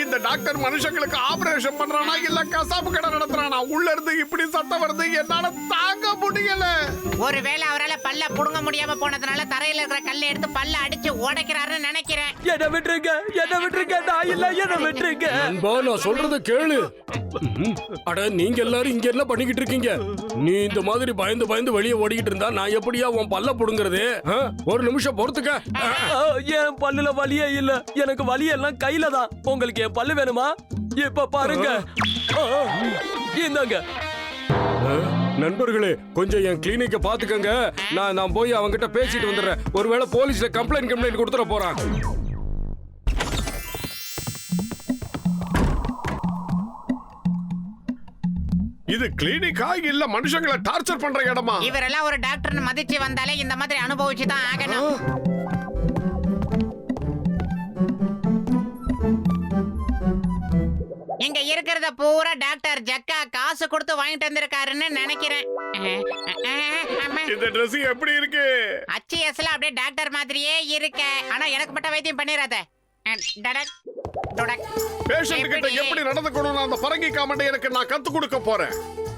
இந்த டாக்டர் மனுஷங்களுக்கு ஆபரேஷன் பண்றானா இல்ல கசாப்பு கடை நடத்துறானா? உள்ள இருந்து இப்படி சத்தம் வருது, என்னால தாங்க முடியல. ஒருவேளை அவரால பல்ல புடுங்க முடியாம போனதுனால தரையில இருக்கிற கல்லை எடுத்து பல்ல அடிச்சு உடைக்கிறாருன்னு நினைக்கிறேன். என்ன விட்டுருங்க, நான் இல்ல, என்ன விட்டுருங்க. நண்பா, நான் சொல்றத கேளு. அட, நீங்க எல்லாரும் இங்க என்ன பண்ணிக்கிட்டு இருக்கீங்க? நீ இந்த மாதிரி பயந்து பயந்து வெளியே ஓடிக்கிட்டு இருந்தா நான் எப்படியா உன் பல்ல புடுங்கிறது? ஒரு நிமிஷம் பொறுத்துக்க. என் பல்லுல வலியே இல்ல, எனக்கு வலி எல்லாம் கையில தான். உங்களுக்கு என் பல்லு வேணுமா? இப்ப பாருங்க, இந்தாங்க. நண்பர்களே, கொஞ்சம் என் கிளினிக்க பாத்துக்கங்க. நான் போய் அவங்கிட்ட பேசிட்டு வந்துடுறேன். ஒருவேளை போலீஸ்ல கம்ப்ளைண்ட் கொடுத்துட போறான். இது கிளினிக்கா இல்ல மனுஷங்களை டார்ச்சர் பண்ற இடமா? இவரெல்லாம் ஒரு டாக்டர்னு மதிச்சு வந்தாலே இந்த மாதிரி அனுபவிச்சு தான் ஆகணும். இங்க இருக்கிறத பூரா டாக்டர் ஜக்கா காசு கொடுத்து வாங்கிட்டு வந்திருக்காருன்னு நினைக்கிறேன். இந்த Dress எப்படி இருக்கு? அச்சிஎஸ்ல அப்படியே டாக்டர் மாதிரியே இருக்க. ஆனா எனக்கு மட்டும் வைத்தியம் பண்ணிராத. பேஷண்ட் கிட்ட எப்படி நடந்துக்கணும் அந்த பரங்கி காமெண்ட எனக்கு நான் கத்து கொடுக்க போறேன்.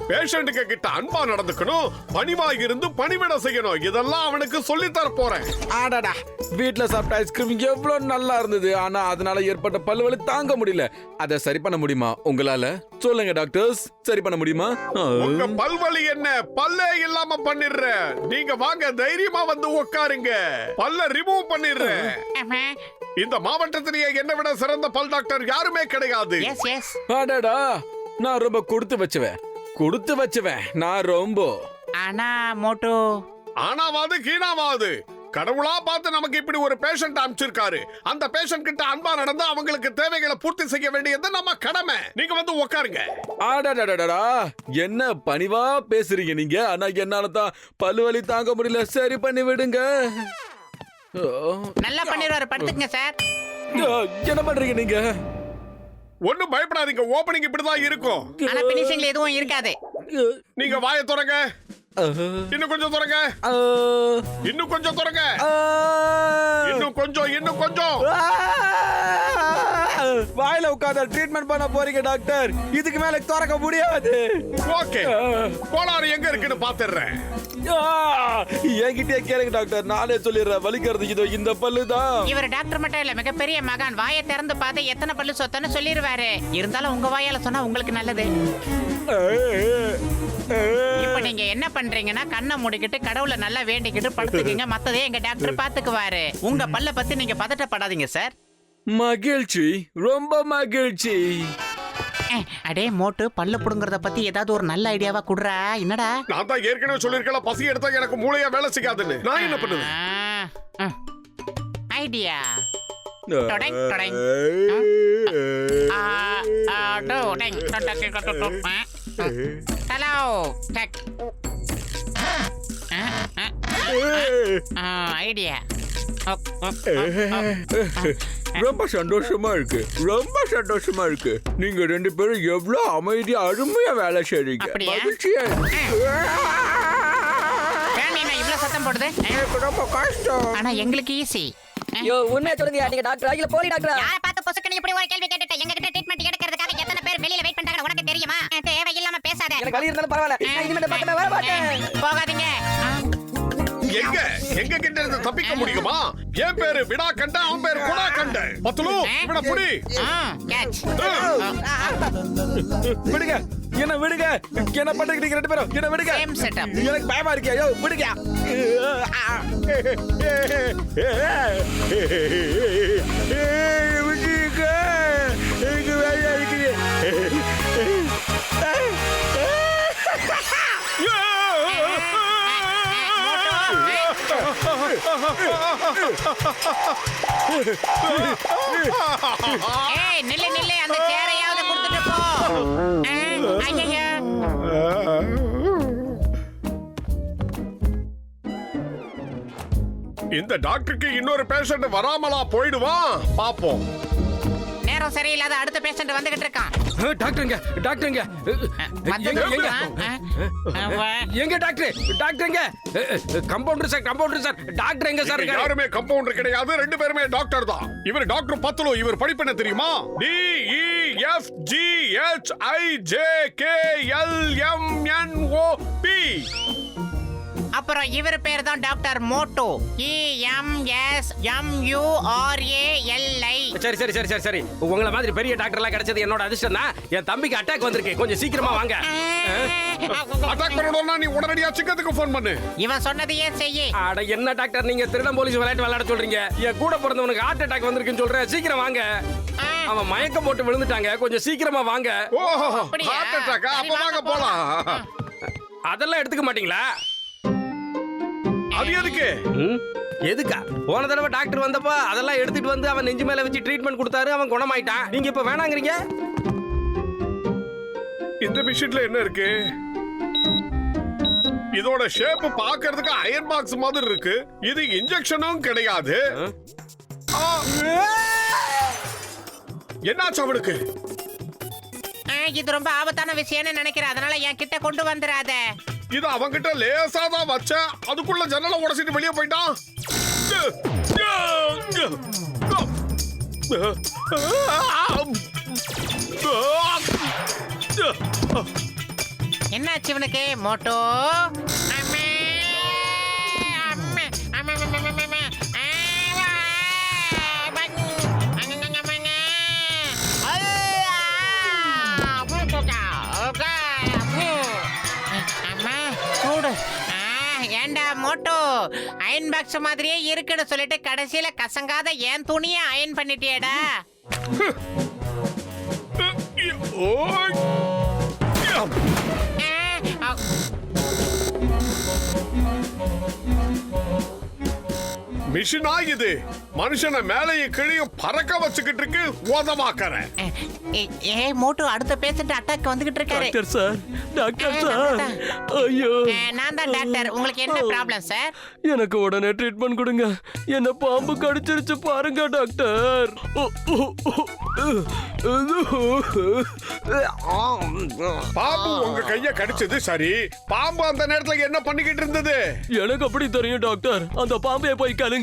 பேஷண்ட் கிட்ட அன்பா நடந்துக்கணும், பணிவா இருந்து பணிவிட செய்யணும். இதெல்லாம் அவனுக்கு சொல்லி தர போறேன். ஆடாடா, வீட்ல சாப்பிட்ட ஐஸ்கிரீம் எவ்வளவு நல்லா இருந்தது. ஆனா அதனால ஏற்பட்ட பல்வலி தாங்க முடியல. அதை சரி பண்ண முடியுமா உங்களால? சொல்லுங்க டாக்டர்ஸ், சரி பண்ண முடியுமா? உங்க பல்வலி என்ன? பல்லே இல்லாம பண்ணிடுறேன். நீங்க வாங்க, தைரியமா வந்து உட்காருங்க. பல்ல ரிமூவ் பண்ணிடுறேன். இந்த மாவட்டத்திலேயே என்ன விட சிறந்த பல் டாக்டர் யாருமே கிடையாது. ஆடாடா, நான் ரொம்ப கொடுத்து வச்சுவேன். நான் ரொம்ப. ஆனா மோட்டோ, ஆனாவாது கீனாவாது கடவுளா பார்த்து நமக்கு இப்படி ஒரு பேஷண்ட் அனுப்பிச்சிருக்காரு. அந்த பேஷண்ட் கிட்ட அன்பா நடந்து அவங்களுக்கு தேவைகளை பூர்த்தி செய்ய வேண்டியது நம்ம கடமை. நீங்க வந்து உட்காருங்க. ஆடாடாடாடா, என்ன பணிவா பேசுறீங்க நீங்க. ஆனா என்னால தான் பல்வலி தாங்க முடியல. சரி பண்ணி விடுங்க. நல்லா பண்ணிடுவாரு, படுத்துக்கங்க சார். என்ன பண்றீங்க நீங்க? ஒண்ணும் பயப்படாதீங்க, ஓபனிங் இப்படிதான் இருக்கும். ஆனா பினிஷிங்ல எதுவும் இருக்காது. நீங்க வாயை திறங்க. இன்னும் கொஞ்சம் திறங்க. இன்னும் கொஞ்சம் திறங்க. இன்னும் கொஞ்சம். வாயில உட்கார்ந்து ட்ரீட்மெண்ட் பண்ண போறீங்க டாக்டர். இதுக்கு மேல திறக்க முடியாது. ஓகே, கோளாறு எங்க இருக்குன்னு பாத்துறேன். என்கிட்டயே கேளுங்க டாக்டர், நானே சொல்லிடுறேன். வலிக்கிறது இதோ இந்த பல்லு தான். இவர் டாக்டர் மட்டும் இல்ல, மிகப்பெரிய மகான். வாயை திறந்து பார்த்து எத்தனை பல்லு சொத்தன்னு சொல்லிடுவாரு. இருந்தாலும் உங்க வாயால சொன்னா உங்களுக்கு நல்லது. இப்ப நீங்க என்ன பண்றீங்கன்னா, கண்ணை மூடிக்கிட்டு கடவுளை நல்லா வேண்டிக்கிட்டு படுத்துக்கீங்க. மத்ததே எங்க டாக்டர் பாத்துக்குவாரு. உங்க பல்ல பத்தி நீங்க பதட்டப்படாதீங்க சார். மகிழ்ச்சி, ரொம்ப மகிழ்ச்சி. அடே மோட்டு, பல்ல புடுங்கறத பத்தி ஏதாவது ஒரு நல்ல ஐடியாவா குடுறா. என்னடா? நான் தான் ஏற்கனவே சொல்லிருக்கல, பசி எடுத்தா எனக்கு மூளையா வேலை செய்யாதுன்னு. நான் என்ன பண்ணுவேன்? ஐடியா. Hello, idea. ரொம்ப சந்தோஷமா இருக்கு. நீங்க ரெண்டு பேரும் எவ்வளவு அமைதியா அருமையா வேலை செய்றீங்க. மகிழ்ச்சியா இவ்வளவு சத்தம் போடுது. ரொம்ப கஷ்டம். ஆனா எங்களுக்கு ஈஸி. உண்மையா சொல்லுங்க, நீங்க டாக்டரா இல்ல போலி டாக்டரா? யார பார்த்து பொசுக்கு நீ இப்படி ஒரு கேள்வி கேட்டுட்ட? எங்க கிட்ட ட்ரீட்மென்ட் எடுக்கிறதுக்காக எத்தனை பேர் வெளியில வெயிட் பண்றாங்க உனக்கு தெரியுமா? தேவையில்லாம பேசாத. எனக்கு வலி இருந்தாலும் பரவாயில்லை, நான் இனிமே இந்த பக்கமே வர மாட்டேன். போகாதீங்க. எங்க கிட்ட இருந்து தப்பிக்க முடியுமா? என் பேரு விடா கண்ட, அவன் பேரு குடா கண்ட. பத்துலு இவன புடி. கேட்ச். விடுங்க, என்ன விடுங்க. என்ன பண்றீங்க நீங்க ரெண்டு பேரும்? என்ன விடுங்க. Same setup. எனக்கு பயமா இருக்கு. ஐயோ விடுங்க. விடுங்க. எனக்கு வேலையா இருக்குது. ஏய் நில்லு, அந்த சேரையாவது கொடுத்துட்டு போ. ஐயா, இந்த டாக்டருக்கு இன்னொரு பேஷண்ட் வராமலா போயிடுவான். பாப்போம். நேரம் சரியில்லாத அடுத்த பேஷண்ட் வந்துகிட்டு இருக்கான். டாக்டருங்க, எங்க டாக்டர் டாக்டர் எங்க கம்பவுண்டர் சார் டாக்டர் எங்க சார் இங்க இருக்காரு? யாருமே கம்பவுண்டர் கிடையாது, ரெண்டு பேருமே டாக்டர் தான். இவர் டாக்டர் பத்துலு. இவர் படிப்பு என்ன தெரியுமா? DEFGHIJKLMNOP. அப்புறம் இவர் பேர் தான் டாக்டர் மோட்டோ. EMSMURALI. சரி உங்களை மாதிரி பெரிய டாக்டர் எல்லாம் கிடைச்சது என்னோட அதிர்ஷ்டம் தான். என் தம்பிக்கு அட்டாக் வந்திருக்கு, கொஞ்சம் சீக்கிரமா வாங்க. அட்டாக் பண்ணணும்னா நீ உடனடியா சிக்கத்துக்கு போன் பண்ணு. இவன் சொன்னதையே செய்யி. அட என்ன டாக்டர் நீங்க திருடன் போலீஸ் விளையாட சொல்றீங்க? என் கூட பிறந்தவனுக்கு ஹார்ட் அட்டாக் வந்திருக்குன்னு சொல்றேன், சீக்கிரம் வாங்க. அவன் மயக்கம் போட்டு விழுந்துட்டாங்க, கொஞ்சம் சீக்கிரமா வாங்க. ஓஹோ, அப்படியா? ஹார்ட் அட்டாக்கா? அப்ப சரி, வாங்க வாங்க போலாம். அதெல்லாம் எடுத்துக்க மாட்டீங்களா? அது எதுக்கு? எதுக்கா? போன தடவை டாக்டர் வந்தப்ப அதெல்லாம் எடுத்துட்டு வந்து அவன் நெஞ்சு மேல வச்சு ட்ரீட்மெண்ட் கொடுத்தாரு, அவன் குணமாயிட்டான். நீங்க இப்ப வேணாங்கறீங்க? இந்த மிஷின்ல என்ன இருக்கு? இதோட ஷேப் பார்க்கிறதுக்கு அயர்ன் பாக்ஸ் மாதிரி இருக்கு. இது இன்ஜெக்ஷனும் கிடையாது. என்னாச்சு அவனுக்கு? இது ரொம்ப ஆபத்தான விஷயம்னு நினைக்கிறேன், அதனால என் கிட்ட கொண்டு வந்துடாத. இது அவங்கிட்ட லேசா தான் வச்ச, அதுக்குள்ள ஜன்னலை உடைச்சிட்டு வெளியே போயிட்டான். என்னாச்சு இவனுக்கு? மோட்டோ அம்மே, அம்மே, அம்மே, அம்மே, அம்மே, அம்மே. அம்மா, சூடு. ஏண்டா மோட்டோ, அயன் பாக்ஸ் மாதிரியே இருக்குன்னு சொல்லிட்டு கடைசியில கசங்காத ஏன் துணியை அயன் பண்ணிட்டியேடா. மிஷினா இது? மனுஷனை மேலையும் கீழையும் பறக்க வச்சுக்கிட்டு இருக்கு. உதவாக்கறேன். ஏ மோட்டோ, அடுத்த பேஷண்ட் அட்டாக் வந்துகிட்டு இருக்காரு. டாக்டர் சார் ஐயோ, நான் தான் டாக்டர். உங்களுக்கு என்ன ப்ராப்ளம் சார்? எனக்கு உடனே ட்ரீட்மெண்ட் கொடுங்க. என்ன பாம்பு கடிச்சிருச்சு பாருங்க டாக்டர். பாம்பு உங்க கைய கடிச்சது சரி, பாம்பு அந்த நேரத்துல என்ன பண்ணிக்கிட்டு இருந்தது? எனக்கு அப்படி தெரியும் டாக்டர், அந்த பாம்பை போய் கலுங்க.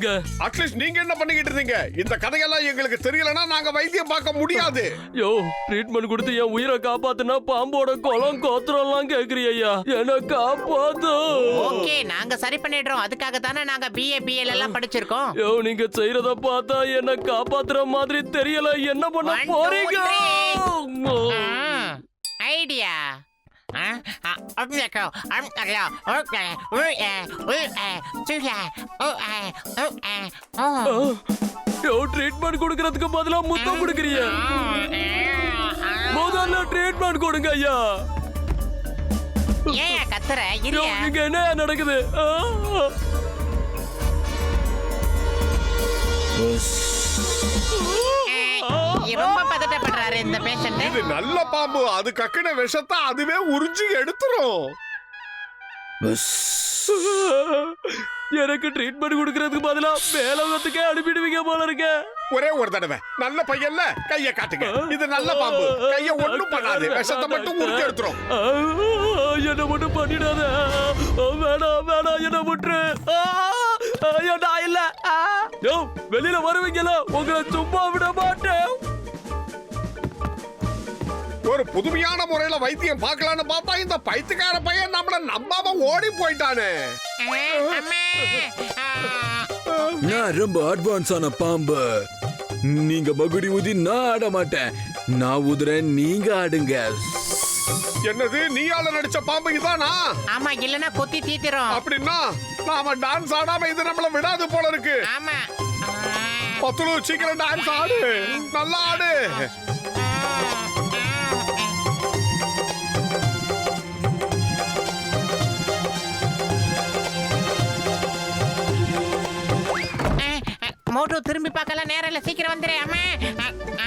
அட்லீஸ்ட் நீங்க என்ன பண்ணிக்கிட்டு இருந்தீங்க? இந்த கதையெல்லாம் எங்களுக்கு தெரியலனா நாங்க வைத்தியம் பார்க்க முடியாது. யோ, ட்ரீட்மெண்ட் கொடுத்து என் உயிரை காப்பாத்துனா பாம்போட குளம் கோத்திரம்லாம் கேக்குறியா? என்ன காப்பாத்து. ஓகே, நாங்க சரி பண்ணிடுறோம். அதுக்காக தானே நாங்க BA BL எல்லாம் படிச்சிருக்கோம். யோ, நீங்க செய்யறத பார்த்தா என்ன காப்பாத்துற மாதிரி தெரியல. என்ன பண்ண 1, 2, போறீங்க? 3. ஐடியா. யோ, ட்ரீட்மெண்ட் கொடுக்கறதுக்கு பதிலா முத்தம் கொடுக்கறிய. முதல்ல ட்ரீட்மெண்ட் கொடுங்க ஐயா. ஏன் கத்துற? யோ, இல்லையா? இங்க என்ன நடக்குது? ரொம்ப பதட்டப்படுறாரு இந்த பேஷண்ட். இது நல்ல பாம்பு, அது கக்கின விஷத்தை அதுவே உறிஞ்சி எடுத்துரும். எனக்கு ட்ரீட்மெண்ட் கொடுக்கறதுக்கு பதிலா மேலோகத்துக்கே அனுப்பிடுவீங்க போல இருக்க. ஒரே ஒரு தடவை நல்ல பையன்ல கைய காட்டுங்க. இது நல்ல பாம்பு, கைய ஒண்ணும் பண்ணாது, விஷத்தை மட்டும் உறிஞ்சி எடுத்துரும். என்ன மட்டும் பண்ணிடாத. வேணாம் வேணாம், என்ன விட்டுரு. நான் இல்ல. யோ, வெளியில வருவீங்களா? உங்களை சும்மா விட மாட்டேன். ஒரு புதுமையான முறையில வைத்தியம் பார்க்கலான்னு பார்த்தா இந்த பைத்தியக்கார பையன் நம்மள நம்பாம ஓடி போயிட்டானே. நான் ரொம்ப அட்வான்ஸான பாம்பு. நீங்க மகுடி ஊதி நான் ஆட மாட்டேன். நான் ஊதுறேன், நீங்க ஆடுங்க. என்னது, நீயால நடிச்ச பாம்பு இதானா? ஆமா, இல்லனா கொத்தி தீத்திரும். அப்படின்னா நாம டான்ஸ் ஆடாம இது நம்மள விடாது போல இருக்கு. ஆமா. பத்துலு, சீக்கிரம் டான்ஸ் ஆடு, நல்லா ஆடு. மோட்டோ, திரும்பி பார்க்கலாம் நேரம் இல்ல, சீக்கிரம் வந்துரு. அம்மா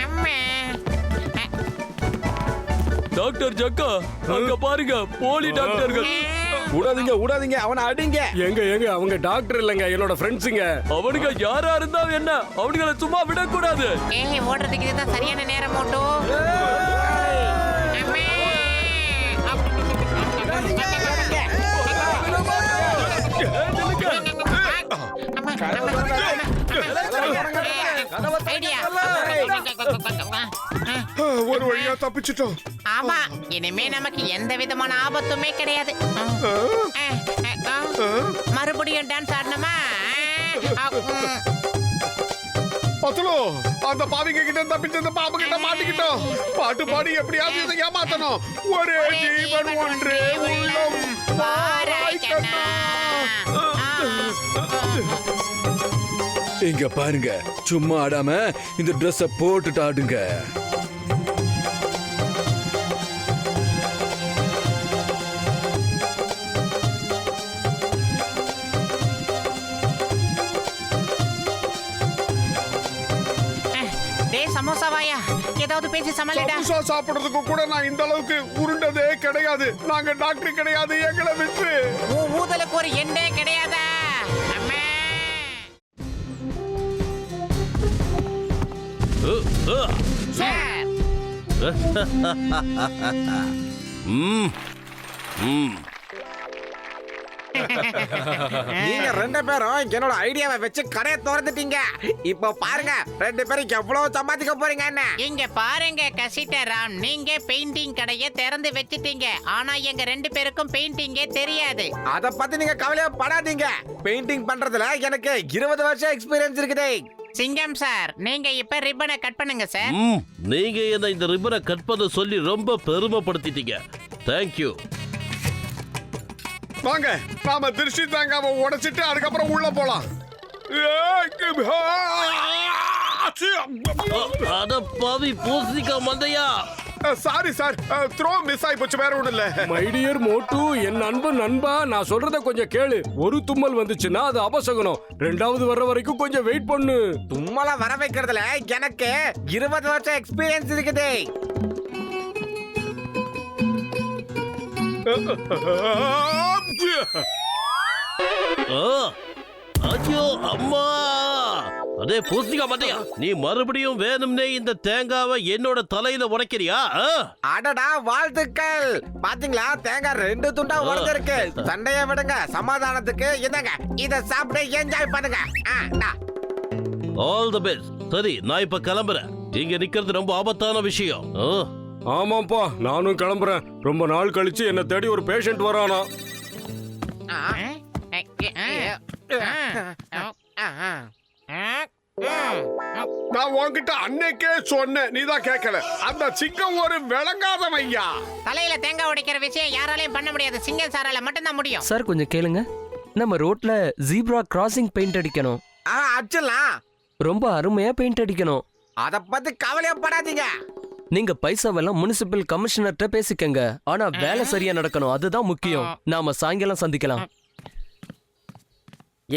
அம்மா. டாக்டர் ஜக்கா, அங்க பாருங்க, போலி டாக்டர்கள். விடாதீங்க விடாதீங்க, அவனை அடிங்க. எங்க அவங்க டாக்டர் இல்லங்க, என்னோட ஃப்ரெண்ட்ஸுங்க. அவனுங்க யாரா இருந்தா என்ன, அவனுங்களை சும்மா விடக்கூடாது. ஏய், ஓடுறதுக்கு இதுதான் சரியான நேரம் மோட்டோ. அம்மா. ஒரு வழியா தப்பிச்சிட்டோம். ஆமா, இனிமே நமக்கு எந்த விதமான ஆபத்துமே கிடையாது. மறுபடியும் டான்ஸ் ஆடணுமா? பத்துலோ, அந்த பாவிங்க கிட்ட தப்பிச்சது பாம்பு கிட்ட மாட்டிக்கிட்டோம். பாட்டு பாடி எப்படியாவது இதை ஏமாத்தணும். ஒரே ஜீவன் ஒன்றே உள்ளம் பாராய் கண்ணா. இங்க பாருங்க, சும்மா ஆடாம இந்த Dress போட்டுட்டு ஆடுங்க. சமோசாவாயா, ஏதாவது பேசி சமாளிடா. சமோசா சாப்பிடுறதுக்கு கூட நான் இந்த அளவுக்கு உருண்டதே கிடையாது. நாங்க டாக்டர் கிடையாது, எங்களை விட்டு. ஊதலுக்கு ஒரு எண்டே கிடையாதா? அம்மா. சார். நீங்க ரெண்டு பேரும் என்னோட ஐடியாவை வச்சு கடையை திறந்துட்டீங்க. இப்போ பாருங்க, ரெண்டு பேரும் எவ்வளவு சம்பாதிக்க போறீங்க. என்ன இங்க பாருங்க கசிட்டராம், நீங்க பெயிண்டிங் கடையை திறந்து வச்சிட்டீங்க. ஆனா எங்க ரெண்டு பேருக்கும் பெயிண்டிங்கே தெரியாது. அத பத்தி நீங்க கவலையே படாதீங்க. பெயிண்டிங் பண்றதுல எனக்கு 20 வருஷம் எக்ஸ்பீரியன்ஸ் இருக்குது. சிங்கம் சார், நீங்க இப்ப ரிப்பனை கட் பண்ணுங்க சார். நீங்க என்ன இந்த ரிப்பனை கட் பண்ண சொல்லி ரொம்ப பெருமைப்படுத்திட்டீங்க. தேங்க்யூ. வாங்க, நாம திருஷ்டி தாங்காம உடைச்சிட்டு அதுக்கப்புறம் உள்ள போலாம். அட பாவி பூசணிக்கா மந்தையா. சாரி சார், த்ரோ மிஸ் ஆயி போச்சு, வேற ஒண்ணும் இல்ல. மை டியர் மோட்டு, என் அன்பு நண்பா, நான் சொல்றத கொஞ்சம் கேளு. ஒரு தும்மல் வந்துச்சுன்னா அது அபசகுனம். ரெண்டாவது வர்ற வரைக்கும் கொஞ்சம் வெயிட் பண்ணு. தும்மல வர வைக்கிறதுல எனக்கு 20 வருஷம் எக்ஸ்பீரியன்ஸ் இருக்குது. ஐயோ அம்மா. அதே பூசணிக்கா மந்தையா, நீ மறுபடியும் வேணும்னே இந்த தேங்காவை என்னோட தலையில உடைக்கிறியா? அடடா, வாழ்த்துக்கள். பாத்தீங்களா, தேங்காய் 2 துண்டா உடைஞ்சிருக்கு. சண்டைய விடுங்க, சமாதானத்துக்கு இந்தங்க, இத சாப்பிட்டு என்ஜாய் பண்ணுங்க. All the best. சரி, நான் இப்ப கிளம்புறேன். இங்க நிக்கிறது ரொம்ப ஆபத்தான விஷயம். ஆமாப்பா, நானும் கிளம்புறேன். ரொம்ப நாள் கழிச்சு என்ன தேடி ஒரு பேஷண்ட் வரானா. நான் உன்கிட்ட அன்னைக்கே சொன்னேன், நீதான் கேட்கல. அந்த சிங்கம் ஒரு விளங்காதவன் ஐயா. தலையில தேங்காய் உடைக்கிற விஷயம் யாராலையும் பண்ண முடியாது. சிங்கம் சாரால மட்டும் தான் முடியும். சார் கொஞ்சம் கேளுங்க. நம்ம ரோட்ல ஜீப்ரா கிராசிங் பெயிண்ட் அடிக்கணும். அடிச்சிடலாம். ரொம்ப அருமையா பெயிண்ட் அடிக்கணும். அத பத்தி கவலையே படாதீங்க. நீங்க பைசாவெல்லாம் முனிசிபல் கமிஷனர்ட்ட பேசிக்கங்க. ஆனா வேலை சரியா நடக்கணும், அதுதான் முக்கியம். நாம சாயங்காலம் சந்திக்கலாம்.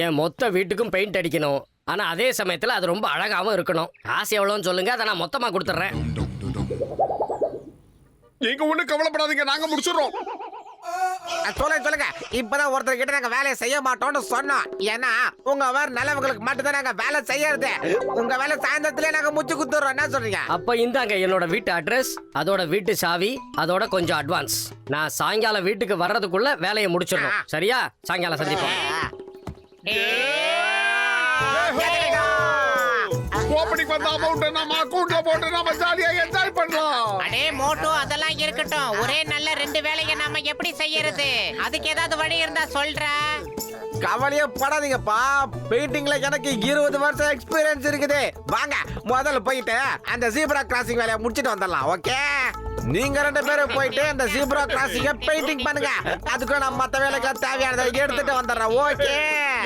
என் மொத்த வீட்டுக்கும் பெயிண்ட் அடிக்கணும். ஆனா அதே சமயத்துல அது ரொம்ப அழகாவும் இருக்கணும். காசு எவ்வளோன்னு சொல்லுங்க, அதை நான் மொத்தமா கொடுத்துட்றேன். நீங்க ஒண்ணு கவலைப்படாதீங்க, நாங்க முடிச்சிடுறோம். சொல்லுங்க. இப்பதான் ஒருத்தர் கிட்ட நாங்க வேலையை செய்ய மாட்டோம்னு சொன்னோம். ஏன்னா உங்க வேற நல்லவங்களுக்கு மட்டும்தான் நாங்க வேலை செய்யறது. உங்க வேலை சாயந்தரத்திலே நாங்க முச்சு குத்துறோம். என்ன சொல்றீங்க? அப்ப இந்தாங்க என்னோட வீட்டு அட்ரஸ், அதோட வீட்டு சாவி, அதோட கொஞ்சம் அட்வான்ஸ். நான் சாயங்காலம் வீட்டுக்கு வர்றதுக்குள்ள வேலையை முடிச்சிடணும். சரியா? சாயங்காலம் சந்திப்போம். ஓப்பனிங் வந்த அமௌண்ட் நம்ம அக்கவுண்ட்ல போட்டு நாம ஜாலியா என்ஜாய் பண்ணலாம். அடே மோட்டோ, அதெல்லாம் இருக்கட்டும். ஒரே நல்ல 2 வேலையை நாம எப்படி செய்யறது? அதுக்கு ஏதாவது வழி இருந்தா சொல்றா. கவலையே படாதீங்கப்பா. பெயிண்டிங்ல எனக்கு 20 வருஷம் எக்ஸ்பீரியன்ஸ் இருக்குது. வாங்க, முதல்ல போயிட்டு அந்த ஜீப்ரா கிராசிங் வேலையை முடிச்சிட்டு வந்துடலாம். ஓகே, நீங்க 2 பேரும் போயிட்டு அந்த ஜீப்ரா கிராசிங்க பெயிண்டிங் பண்ணுங்க. அதுக்கு நான் மத்த வேலைக்கு தேவையானதை எடுத்துட்டு வந்துடுறேன். ஓகே.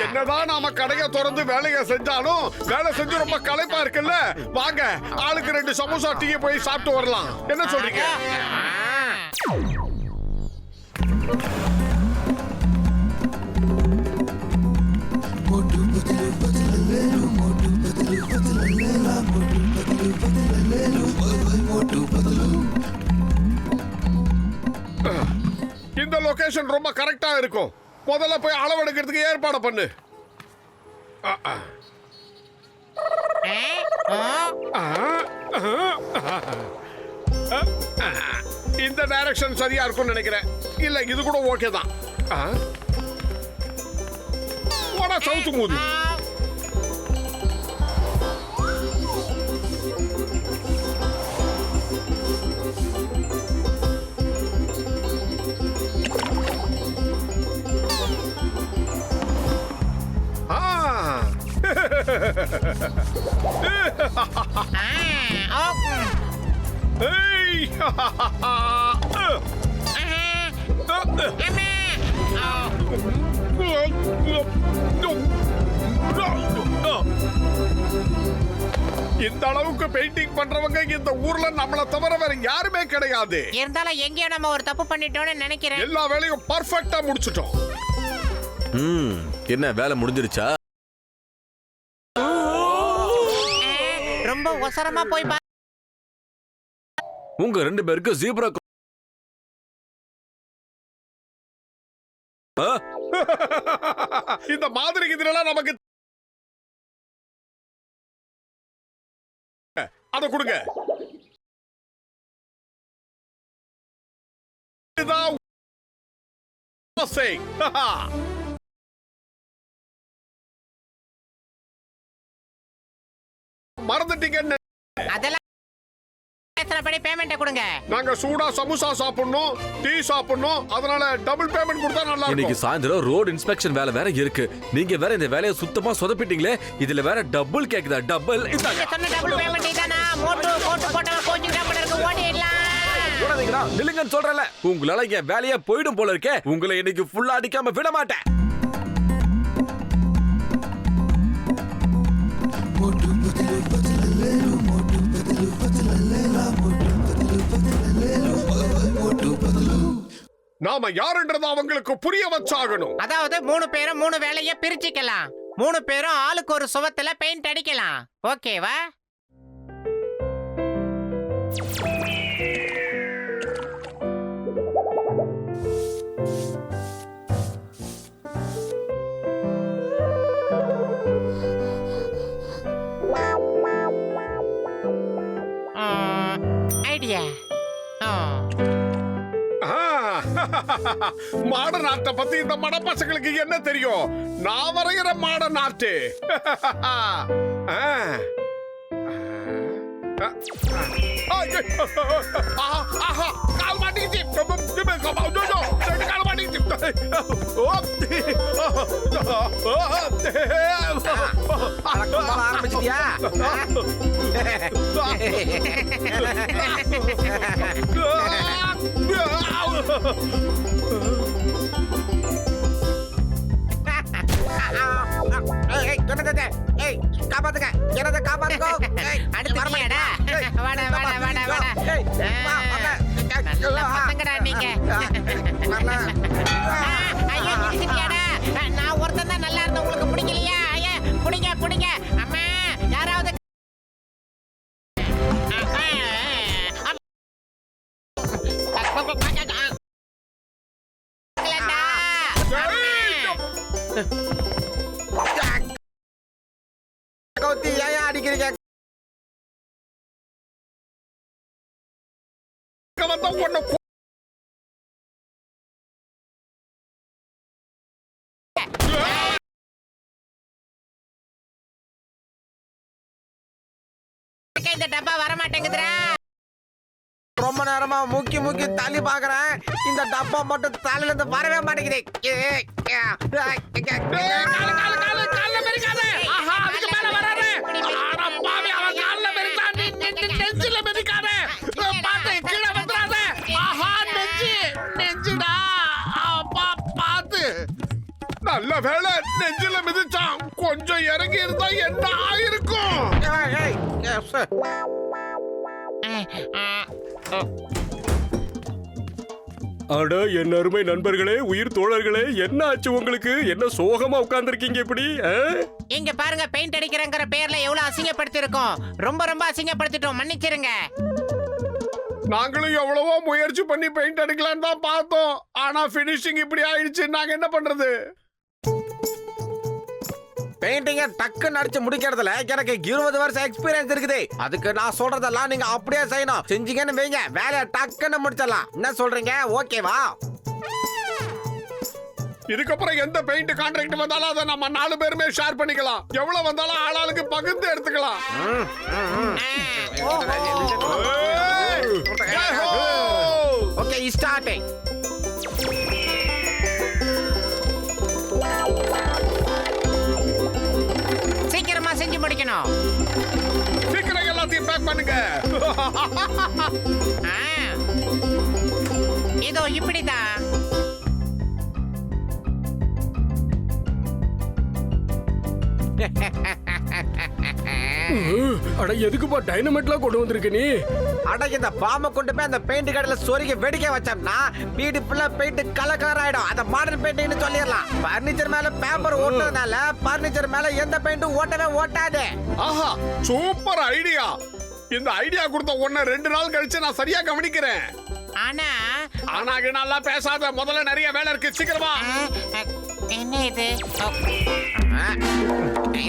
என்னதான் நாம கடையை திறந்து வேலையை செஞ்சாலும் வேலை செஞ்சு ரொம்ப களைப்பா இருக்குல்ல. வாங்க, ஆளுக்கு 2 சமோசா டீ போய் சாப்பிட்டு வரலாம். என்ன சொல்றீங்க? இந்த லொகேஷன் ரொம்ப கரெக்டா இருக்கும். முதல்ல போய் அளவெடுக்கிறதுக்கு ஏற்பாடு பண்ணு. இந்த டைரக்ஷன் சரியா இருக்கும்னு நினைக்கிறேன். இல்ல, இது கூட ஓகே தான். சவுத்து மூதி. இந்த அளவுக்கு பெயிண்டிங் பண்றவங்க இந்த ஊர்ல நம்மள தவிர வேற யாருமே கிடையாது. இருந்தாலும் எங்கேயோ நம்ம ஒரு தப்பு பண்ணிட்டோம்னு நினைக்கிறேன். எல்லா வேலையும் பர்ஃபெக்ட்டா முடிச்சிட்டோம். என்ன வேலை முடிஞ்சிருச்சா? ரொம்ப ஒசரமா போய் உங்க 2 பேருக்கு ஜீப்ரா இந்த மாதிரி இதெல்லாம் நமக்கு அத கொடுங்க. இதுதான் மறந்துட்டீங்க. அதெல்லாம் பேசுறபடி பேமெண்ட்டை கொடுங்க. நாங்க சூடா சமோசா சாப்பிடணும், டீ சாப்பிடணும். அதனால டபுள் பேமெண்ட் கொடுத்தா நல்லா இருக்கும். இன்னைக்கு சாயந்தரம் ரோட் இன்ஸ்பெக்ஷன் வேலை வேற இருக்கு. நீங்க வேற இந்த வேலையை சுத்தமா சொதப்பிட்டீங்களே. இதுல வேற டபுள் கேக்குதா? டபுள். நீங்க சொன்ன டபுள் பேமெண்ட் இதானா? மோட்டு போட்டவ கோச்சிங் தான் இருக்கு. ஓடிடலாம். நில்லுங்கன்னு சொல்றல. உங்களால என் வேலையா போயிடும் போல இருக்கே. உங்களை இன்னைக்கு ஃபுல்லா அடிக்காம விட மாட்டேன். நாம யாருன்றத அவங்களுக்கு புரிய வச்சாகணும். அதாவது 3 பேரும் 3 வேலையை பிரிச்சுக்கலாம். 3 பேரும் ஆளுக்கு ஒரு சுவத்துல பெயிண்ட் அடிக்கலாம். ஓகேவா? ஐடியா. மாடர்ன் ஆர்ட்ட பத்தி இந்த மட பசங்களுக்கு என்ன தெரியும்? நான் வரைகிற மாடர்ன் ஆர்ட். கால் மாட்டிக்கிச்சு. கால் மாட்டிக்கிச்சு. ஆரம்பிச்சிட்டியா? காப்பாத்துங்க, என்னத காப்பாத்துக்கோ. அடுத்து நீயாடா? வாடா வாடா வாடா வாடா. நல்ல பசங்கடா நீங்க. ஐயா இடிச்சிட்டியாடா? நான் ஒருத்தன் தான் நல்லா இருந்தேன். உங்களுக்கு பிடிக்கலையா? ஐயா புடிங்க புடிங்க. அம்மா யாராவது கௌத்தி ஏன் அடிக்கிறீங்க? இந்த டப்பா வர மாட்டேங்குதுடா. ரொம்ப நேரமா முக்கி முக்கி தள்ளி பாக்குறேன். இந்த டப்பா மட்டும் தலையில இருந்து வரவே மாட்டேங்குது. நல்ல வேலை நெஞ்சில மிதிச்சான். கொஞ்சம் இறங்கி இருந்தா என்ன ஆயிருக்கும்? அட என் அருமை நண்பர்களே, உயிர் தோழர்களே, என்ன ஆச்சு உங்களுக்கு? என்ன சோகமா உட்கார்ந்திருக்கீங்க இப்படி? இங்க பாருங்க, பெயிண்ட் அடிக்கிறங்கிற பேர்ல எவ்வளவு அசிங்கப்படுத்தி இருக்கோம். ரொம்ப ரொம்ப அசிங்கப்படுத்திட்டோம். மன்னிச்சிருங்க. நாங்களும் எவ்வளவோ முயற்சி பண்ணி பெயிண்ட் அடிக்கலான்னு தான் பார்த்தோம். ஆனா பினிஷிங் இப்படி ஆயிடுச்சு. நாங்க என்ன பண்றது? பெயிண்டிங்க டக்குன்னு அடிச்சு முடிக்கிறதுல எனக்கு 20 வருஷம் எக்ஸ்பீரியன்ஸ் இருக்குது. அதுக்கு நான் சொல்றதெல்லாம் நீங்க அப்படியே செய்யணும். செஞ்சீங்கன்னு வைங்க, வேலையை டக்குன்னு முடிச்சிடலாம். என்ன சொல்றீங்க? ஓகேவா? இதுக்கப்புறம் எந்த பெயிண்ட் கான்ட்ராக்ட் வந்தாலும் அதை நம்ம 4 பேருமே ஷேர் பண்ணிக்கலாம். எவ்வளவு வந்தாலும் ஆளாளுக்கு பகிர்ந்து எடுத்துக்கலாம். Okay, starting. சீக்கிரமா செஞ்சு முடிக்கணும். சீக்கிரம் எல்லாத்தையும் பேக் பண்ணுங்க. இதோ இப்படிதான். அட எதுக்குப்பா டைனமைட்லாம் கொண்டு வந்திருக்க நீ? அட இந்த பாம்பை கொண்டு போய் அந்த பெயிண்ட் கடையில சொருகி வெடிக்க வச்சோம்னா வீடு ஃபுல்லா பெயிண்ட் கலர் கலர் ஆயிடும். அத மாடர்ன் பெயிண்டிங்னு சொல்லிடலாம். பர்னிச்சர் மேல பேப்பர் ஓட்டுறதுனால பர்னிச்சர் மேல எந்த பெயிண்ட்டும் ஓட்டவே ஓட்டாது. ஆஹா சூப்பர் ஐடியா. இந்த ஐடியா கொடுத்த உன்னை 2 நாள் கழிச்சு நான் சரியா கவனிக்கிறேன். ஆனா ஆனாக நல்லா பேசாத, முதல்ல நிறைய வேலை இருக்கு, சீக்கிரமா. என்ன இது?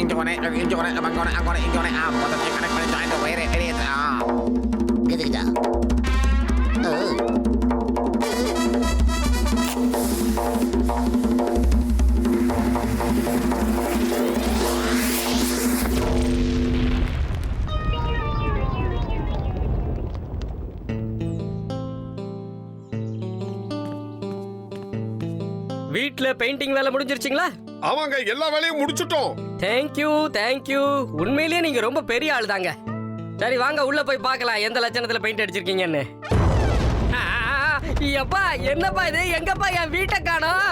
இங்க போனே இங்க போனே அங்க போனே அங்க போனே இங்க போனே முதல்ல கனெக்ட் பண்ணி ஜாயிண்ட் வயரே எரியுது. இதுக்குதா வீட்ல பெயிண்டிங் வேலை முடிஞ்சிருச்சுங்களா? அவங்க எல்லா வேலையும் முடிச்சிட்டோம். Thank you thank you. உண்மையிலேயே நீங்க ரொம்ப பெரிய ஆள் தாங்க. சரி வாங்க உள்ள போய் பார்க்கலாம் எந்த லட்சணத்துல பெயிண்ட் அடிச்சிருக்கீங்கன்னு. எப்பா என்னப்பா இது? எங்கப்பா என் வீட்டை காணோம்?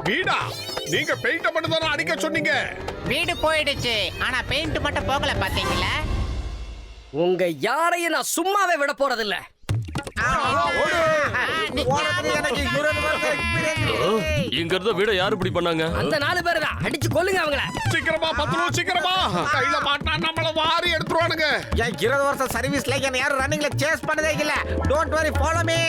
வீடா? நீங்க பெயிண்ட மட்டும் தானே அடிக்க சொன்னீங்க. வீடு போயிடுச்சு, ஆனா பெயிண்ட் மட்டும் போகல பாத்தீங்களா? உங்க யாரையும் நான் சும்மாவே விட போறதில்ல. எனக்கு 20 வருஷம் எக்ஸ்பீரியன்ஸ். இங்க இருந்த வீட யாரு இப்படி பண்ணாங்க? அந்த 4 பேர் தான். அடிச்சு கொல்லுங்க அவங்கள. சீக்கிரமா பத்துரும், சீக்கிரமா. கையில மாட்டினா நம்மள வாரி எடுத்துருவானுங்க. என் 20 வருஷம் சர்வீஸ்ல என்ன யாரும் ரன்னிங்ல சேஸ் பண்ணதே இல்ல. Don't worry, follow me.